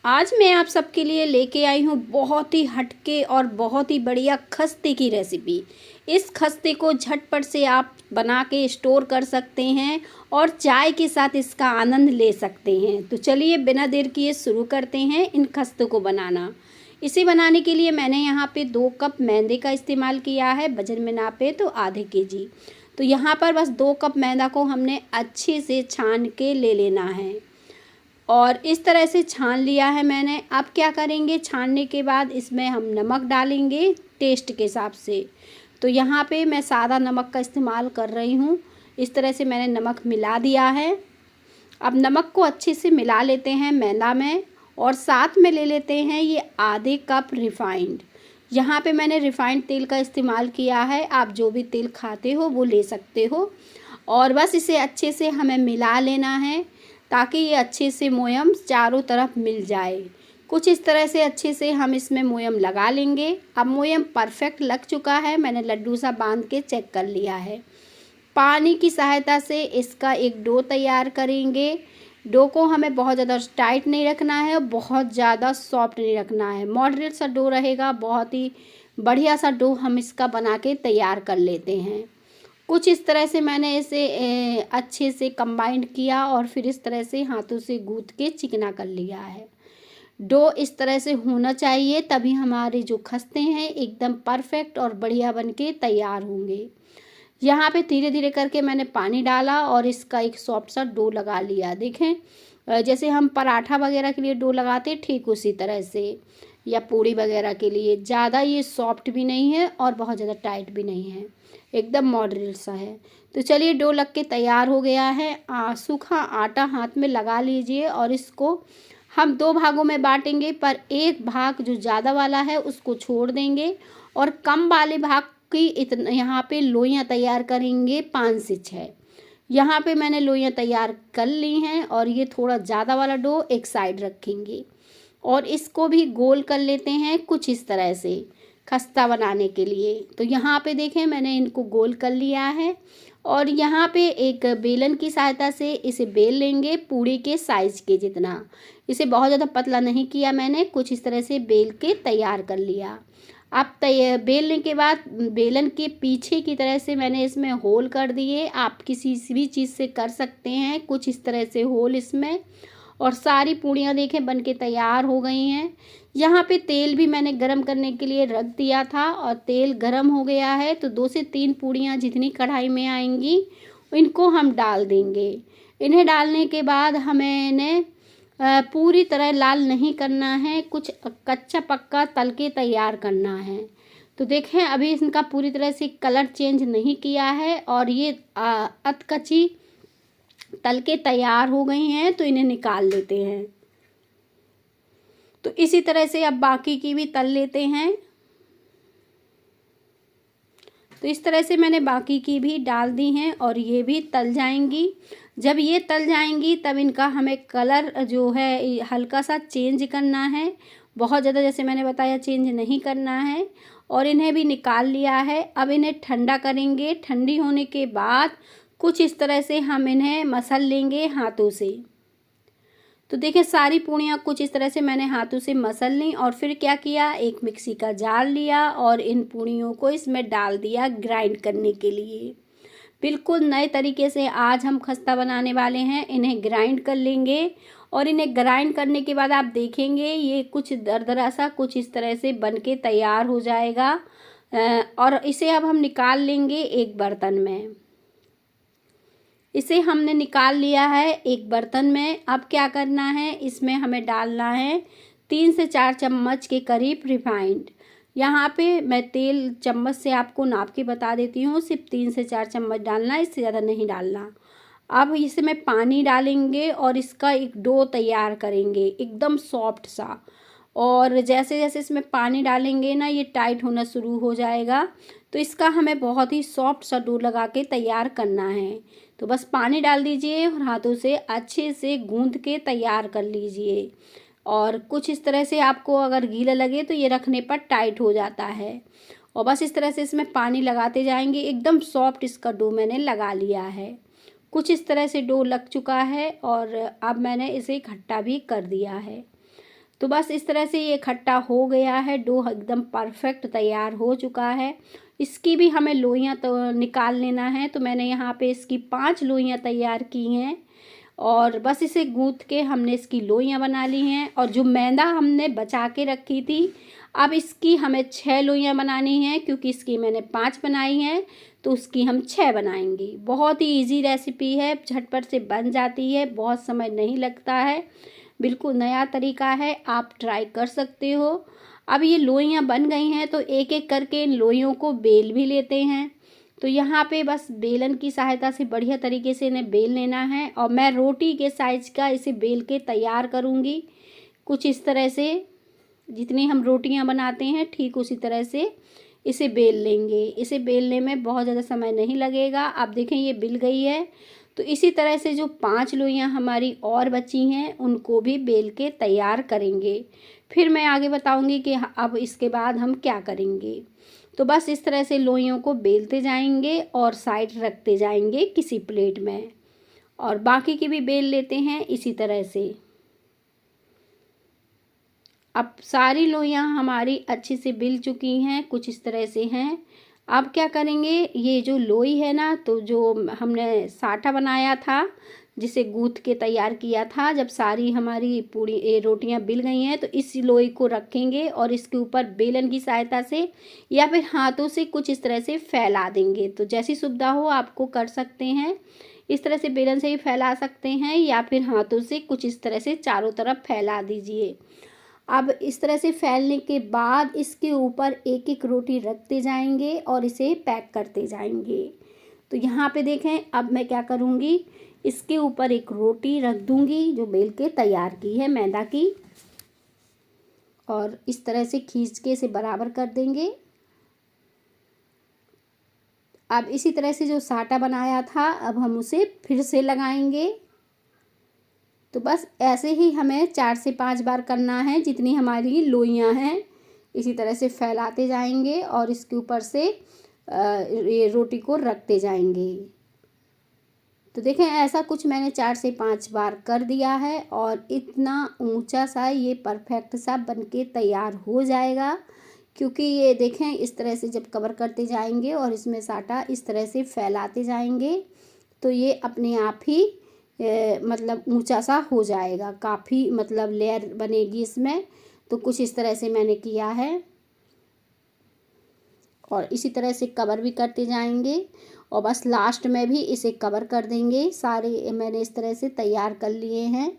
आज मैं आप सबके लिए लेके आई हूँ बहुत ही हटके और बहुत ही बढ़िया खस्ते की रेसिपी। इस खस्ते को झटपट से आप बना के स्टोर कर सकते हैं और चाय के साथ इसका आनंद ले सकते हैं। तो चलिए बिना देर किए शुरू करते हैं इन खस्ते को बनाना। इसे बनाने के लिए मैंने यहाँ पे 2 कप मैदे का इस्तेमाल किया है। वजन में नापे तो आधे केजी। तो यहाँ पर बस 2 कप मैदा को हमने अच्छे से छान के ले लेना है और इस तरह से छान लिया है मैंने। अब क्या करेंगे, छानने के बाद इसमें हम नमक डालेंगे टेस्ट के हिसाब से। तो यहाँ पे मैं सादा नमक का इस्तेमाल कर रही हूँ। इस तरह से मैंने नमक मिला दिया है। अब नमक को अच्छे से मिला लेते हैं मैदा में और साथ में ले लेते हैं ये आधे कप रिफ़ाइंड। यहाँ पे मैंने रिफ़ाइंड तेल का इस्तेमाल किया है। आप जो भी तेल खाते हो वो ले सकते हो। और बस इसे अच्छे से हमें मिला लेना है ताकि ये अच्छे से मोयम चारों तरफ मिल जाए। कुछ इस तरह से अच्छे से हम इसमें मोयम लगा लेंगे। अब मोयम परफेक्ट लग चुका है। मैंने लड्डू सा बांध के चेक कर लिया है। पानी की सहायता से इसका एक डो तैयार करेंगे। डो को हमें बहुत ज़्यादा टाइट नहीं रखना है और बहुत ज़्यादा सॉफ्ट नहीं रखना है। मॉडरेट सा डो रहेगा। बहुत ही बढ़िया सा डो हम इसका बना के तैयार कर लेते हैं। कुछ इस तरह से मैंने इसे अच्छे से कंबाइंड किया और फिर इस तरह से हाथों से गूंथ के चिकना कर लिया है। डो इस तरह से होना चाहिए, तभी हमारे जो खस्ते हैं एकदम परफेक्ट और बढ़िया बन के तैयार होंगे। यहाँ पे धीरे धीरे करके मैंने पानी डाला और इसका एक सॉफ्ट सा डो लगा लिया। देखें जैसे हम पराठा वगैरह के लिए डो लगाते ठीक उसी तरह से, या पूड़ी वगैरह के लिए। ज़्यादा ये सॉफ्ट भी नहीं है और बहुत ज़्यादा टाइट भी नहीं है, एकदम मॉडरेट सा है। तो चलिए डो लग के तैयार हो गया है। सूखा आटा हाथ में लगा लीजिए और इसको हम 2 भागों में बांटेंगे, पर एक भाग जो ज़्यादा वाला है उसको छोड़ देंगे और कम वाले भाग की इतना यहाँ पे लोइयाँ तैयार करेंगे 5 से 6। यहाँ पे मैंने लोइयाँ तैयार कर ली हैं और ये थोड़ा ज़्यादा वाला डो एक साइड रखेंगे और इसको भी गोल कर लेते हैं कुछ इस तरह से खस्ता बनाने के लिए। तो यहाँ पे देखें मैंने इनको गोल कर लिया है और यहाँ पे एक बेलन की सहायता से इसे बेल लेंगे पूड़ी के साइज़ के जितना। इसे बहुत ज़्यादा पतला नहीं किया मैंने, कुछ इस तरह से बेल के तैयार कर लिया। अब बेलने के बाद बेलन के पीछे की तरह से मैंने इसमें होल कर दिए। आप किसी भी चीज़ से कर सकते हैं कुछ इस तरह से होल इसमें। और सारी पूड़ियाँ देखें बन के तैयार हो गई हैं। यहाँ पे तेल भी मैंने गरम करने के लिए रख दिया था और तेल गरम हो गया है। तो 2 से 3 पूड़ियाँ जितनी कढ़ाई में आएंगी इनको हम डाल देंगे। इन्हें डालने के बाद हमें इन्हें पूरी तरह लाल नहीं करना है, कुछ कच्चा पक्का तल के तैयार करना है। तो देखें अभी इनका पूरी तरह से कलर चेंज नहीं किया है और ये अधकच्ची तल के तैयार हो गई हैं। तो इन्हें निकाल लेते हैं। तो इसी तरह से अब बाकी की भी तल लेते हैं। तो इस तरह से मैंने बाकी की भी डाल दी हैं और ये भी तल जाएंगी। जब ये तल जाएंगी तब इनका हमें कलर जो है हल्का सा चेंज करना है, बहुत ज़्यादा जैसे मैंने बताया चेंज नहीं करना है। और इन्हें भी निकाल लिया है। अब इन्हें ठंडा करेंगे। ठंडी होने के बाद कुछ इस तरह से हम इन्हें मसल लेंगे हाथों से। तो देखिए सारी पूड़ियाँ कुछ इस तरह से मैंने हाथों से मसल ली और फिर क्या किया, एक मिक्सी का जार लिया और इन पूड़ियों को इसमें डाल दिया ग्राइंड करने के लिए। बिल्कुल नए तरीके से आज हम खस्ता बनाने वाले हैं। इन्हें ग्राइंड कर लेंगे और इन्हें ग्राइंड करने के बाद आप देखेंगे ये कुछ दरदरा सा कुछ इस तरह से बन के तैयार हो जाएगा। और इसे अब हम निकाल लेंगे एक बर्तन में। इसे हमने निकाल लिया है एक बर्तन में। अब क्या करना है, इसमें हमें डालना है 3 से 4 चम्मच के करीब रिफाइंड। यहाँ पे मैं तेल चम्मच से आपको नाप के बता देती हूँ, सिर्फ 3 से 4 चम्मच डालना, इससे ज़्यादा नहीं डालना। अब इसमें पानी डालेंगे और इसका एक डो तैयार करेंगे एकदम सॉफ्ट सा। और जैसे जैसे इसमें पानी डालेंगे ना ये टाइट होना शुरू हो जाएगा। तो इसका हमें बहुत ही सॉफ्ट सा डो लगा के तैयार करना है। तो बस पानी डाल दीजिए और हाथों से अच्छे से गूंद के तैयार कर लीजिए। और कुछ इस तरह से आपको अगर गीला लगे तो ये रखने पर टाइट हो जाता है। और बस इस तरह से इसमें पानी लगाते जाएंगे। एकदम सॉफ्ट इसका डो मैंने लगा लिया है। कुछ इस तरह से डो लग चुका है और अब मैंने इसे इकट्ठा भी कर दिया है। तो बस इस तरह से ये इकट्ठा हो गया है, डो एकदम परफेक्ट तैयार हो चुका है। इसकी भी हमें लोइयाँ तो निकाल लेना है। तो मैंने यहाँ पे इसकी 5 लोइयाँ तैयार की हैं और बस इसे गूँथ के हमने इसकी लोइयाँ बना ली हैं। और जो मैदा हमने बचा के रखी थी, अब इसकी हमें 6 लोइयाँ बनानी हैं, क्योंकि इसकी मैंने 5 बनाई हैं तो उसकी हम 6 बनाएंगे। बहुत ही इजी रेसिपी है, झटपट से बन जाती है, बहुत समय नहीं लगता है, बिल्कुल नया तरीका है, आप ट्राई कर सकते हो। अब ये लोइयाँ बन गई हैं तो एक एक करके इन लोइयों को बेल भी लेते हैं। तो यहाँ पे बस बेलन की सहायता से बढ़िया तरीके से इन्हें बेल लेना है और मैं रोटी के साइज़ का इसे बेल के तैयार करूँगी। कुछ इस तरह से जितनी हम रोटियाँ बनाते हैं ठीक उसी तरह से इसे बेल लेंगे। इसे बेलने में बहुत ज़्यादा समय नहीं लगेगा। आप देखें ये बिल गई है। तो इसी तरह से जो 5 लोइयाँ हमारी और बची हैं उनको भी बेल के तैयार करेंगे। फिर मैं आगे बताऊंगी कि अब इसके बाद हम क्या करेंगे। तो बस इस तरह से लोइयों को बेलते जाएंगे और साइड रखते जाएंगे किसी प्लेट में, और बाकी की भी बेल लेते हैं इसी तरह से। अब सारी लोइयाँ हमारी अच्छे से बिल चुकी हैं, कुछ इस तरह से हैं। अब क्या करेंगे, ये जो लोई है ना, तो जो हमने साटा बनाया था जिसे गूँथ के तैयार किया था, जब सारी हमारी पूरी रोटियां बिल गई हैं तो इस लोई को रखेंगे और इसके ऊपर बेलन की सहायता से या फिर हाथों से कुछ इस तरह से फैला देंगे। तो जैसी सुविधा हो आपको कर सकते हैं, इस तरह से बेलन से ही फैला सकते हैं या फिर हाथों से कुछ इस तरह से चारों तरफ फैला दीजिए। अब इस तरह से फैलने के बाद इसके ऊपर एक एक रोटी रखते जाएंगे और इसे पैक करते जाएंगे। तो यहाँ पे देखें, अब मैं क्या करूँगी, इसके ऊपर एक रोटी रख दूँगी जो बेल के तैयार की है मैदा की, और इस तरह से खींच के इसे बराबर कर देंगे। अब इसी तरह से जो साटा बनाया था अब हम उसे फिर से लगाएंगे। तो बस ऐसे ही हमें 4 से 5 बार करना है, जितनी हमारी लोइयाँ हैं इसी तरह से फैलाते जाएंगे और इसके ऊपर से ये रोटी को रखते जाएंगे। तो देखें ऐसा कुछ मैंने 4 से 5 बार कर दिया है और इतना ऊंचा सा ये परफेक्ट सा बनके तैयार हो जाएगा। क्योंकि ये देखें इस तरह से जब कवर करते जाएंगे और इसमें साटा इस तरह से फैलाते जाएंगे तो ये अपने आप ही मतलब ऊंचा सा हो जाएगा, काफ़ी मतलब लेयर बनेगी इसमें। तो कुछ इस तरह से मैंने किया है और इसी तरह से कवर भी करते जाएंगे और बस लास्ट में भी इसे कवर कर देंगे। सारे मैंने इस तरह से तैयार कर लिए हैं,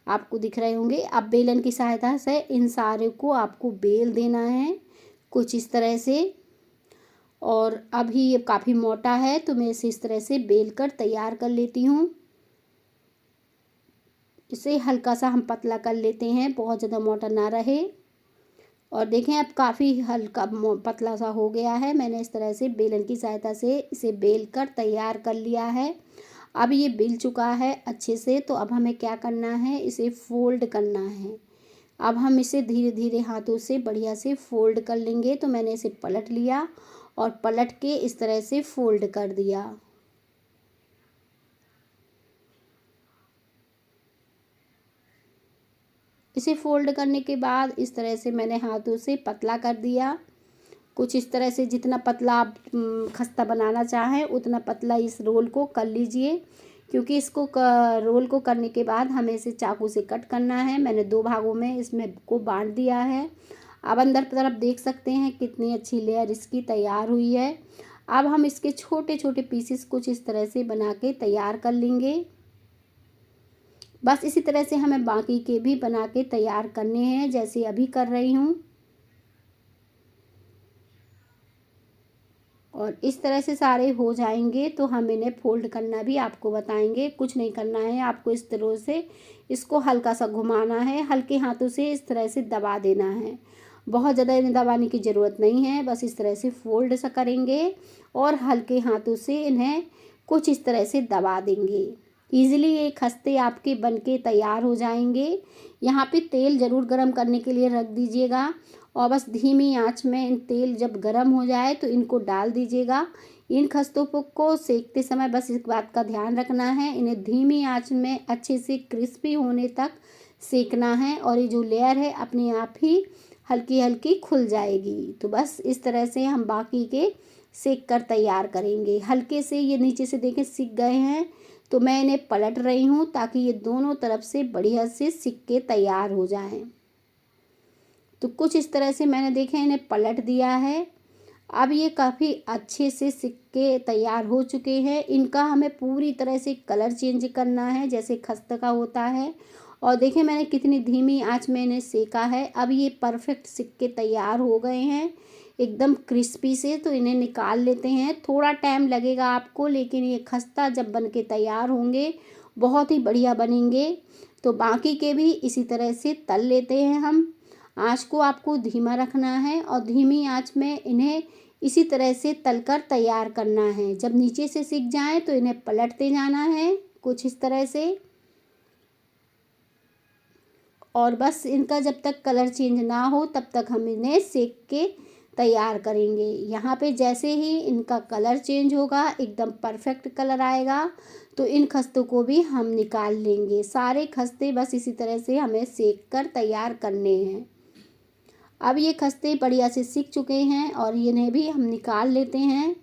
आपको दिख रहे होंगे। अब बेलन की सहायता से इन सारे को आपको बेल देना है कुछ इस तरह से। और अभी ये काफ़ी मोटा है तो मैं इसे इस तरह से बेल कर तैयार कर लेती हूँ। इसे हल्का सा हम पतला कर लेते हैं, बहुत ज़्यादा मोटा ना रहे। और देखें अब काफ़ी हल्का पतला सा हो गया है। मैंने इस तरह से बेलन की सहायता से इसे बेल कर तैयार कर लिया है। अब ये बिल चुका है अच्छे से। तो अब हमें क्या करना है, इसे फोल्ड करना है। अब हम इसे धीरे धीरे हाथों से बढ़िया से फोल्ड कर लेंगे। तो मैंने इसे पलट लिया और पलट के इस तरह से फोल्ड कर दिया। इसे फोल्ड करने के बाद इस तरह से मैंने हाथों से पतला कर दिया। कुछ इस तरह से जितना पतला आप खस्ता बनाना चाहें उतना पतला इस रोल को कर लीजिए, क्योंकि इसको रोल को करने के बाद हमें इसे चाकू से कट करना है। मैंने 2 भागों में इसमें को बांट दिया है। अब अंदर तरफ देख सकते हैं कितनी अच्छी लेयर इसकी तैयार हुई है। अब हम इसके छोटे छोटे पीसेस कुछ इस तरह से बना के तैयार कर लेंगे। बस इसी तरह से हमें बाकी के भी बना के तैयार करने हैं, जैसे अभी कर रही हूँ। और इस तरह से सारे हो जाएंगे तो हम इन्हें फोल्ड करना भी आपको बताएंगे। कुछ नहीं करना है, आपको इस तरह से इसको हल्का सा घुमाना है, हल्के हाथों से इस तरह से दबा देना है। बहुत ज़्यादा इन्हें दबाने की ज़रूरत नहीं है, बस इस तरह से फोल्ड सा करेंगे और हल्के हाथों से इन्हें कुछ इस तरह से दबा देंगे। ईज़िली ये खस्ते आपके बनके तैयार हो जाएंगे। यहाँ पे तेल ज़रूर गरम करने के लिए रख दीजिएगा और बस धीमी आंच में इन तेल जब गरम हो जाए तो इनको डाल दीजिएगा। इन खस्तों को सेकते समय बस इस बात का ध्यान रखना है, इन्हें धीमी आंच में अच्छे से क्रिस्पी होने तक सेकना है और ये जो लेयर है अपने आप ही हल्की हल्की खुल जाएगी। तो बस इस तरह से हम बाकी के सेक कर तैयार करेंगे। हल्के से ये नीचे से देखें सिक गए हैं, तो मैं इन्हें पलट रही हूँ ताकि ये दोनों तरफ से बढ़िया से सिक के तैयार हो जाएं। तो कुछ इस तरह से मैंने देखे इन्हें पलट दिया है। अब ये काफ़ी अच्छे से सिक के तैयार हो चुके हैं। इनका हमें पूरी तरह से कलर चेंज करना है जैसे खस्ता का होता है। और देखें मैंने कितनी धीमी आंच में इन्हें सेका है। अब ये परफेक्ट सिक के तैयार हो गए हैं एकदम क्रिस्पी से। तो इन्हें निकाल लेते हैं। थोड़ा टाइम लगेगा आपको, लेकिन ये खस्ता जब बन के तैयार होंगे बहुत ही बढ़िया बनेंगे। तो बाकी के भी इसी तरह से तल लेते हैं हम। आँच को आपको धीमा रखना है और धीमी आँच में इन्हें इसी तरह से तलकर तैयार करना है। जब नीचे से सिक जाएं तो इन्हें पलटते जाना है कुछ इस तरह से। और बस इनका जब तक कलर चेंज ना हो तब तक हम इन्हें सेक के तैयार करेंगे। यहाँ पे जैसे ही इनका कलर चेंज होगा, एकदम परफेक्ट कलर आएगा, तो इन खस्तों को भी हम निकाल लेंगे। सारे खस्ते बस इसी तरह से हमें सेक कर तैयार करने हैं। अब ये खस्ते बढ़िया से सिक चुके हैं और इन्हें भी हम निकाल लेते हैं।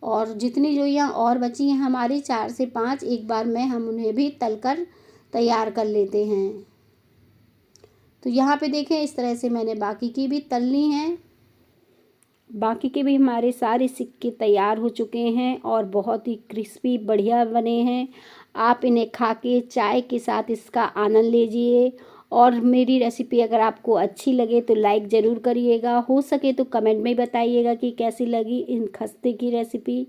और जितनी जो यहाँ और बची हैं हमारी 4 से 5, एक बार में हम उन्हें भी तलकर तैयार कर लेते हैं। तो यहाँ पे देखें इस तरह से मैंने बाकी की भी तल ली हैं। बाकी के भी हमारे सारे सिक के तैयार हो चुके हैं और बहुत ही क्रिस्पी बढ़िया बने हैं। आप इन्हें खा के चाय के साथ इसका आनंद लीजिए। और मेरी रेसिपी अगर आपको अच्छी लगे तो लाइक ज़रूर करिएगा। हो सके तो कमेंट में बताइएगा कि कैसी लगी इन खस्ते की रेसिपी।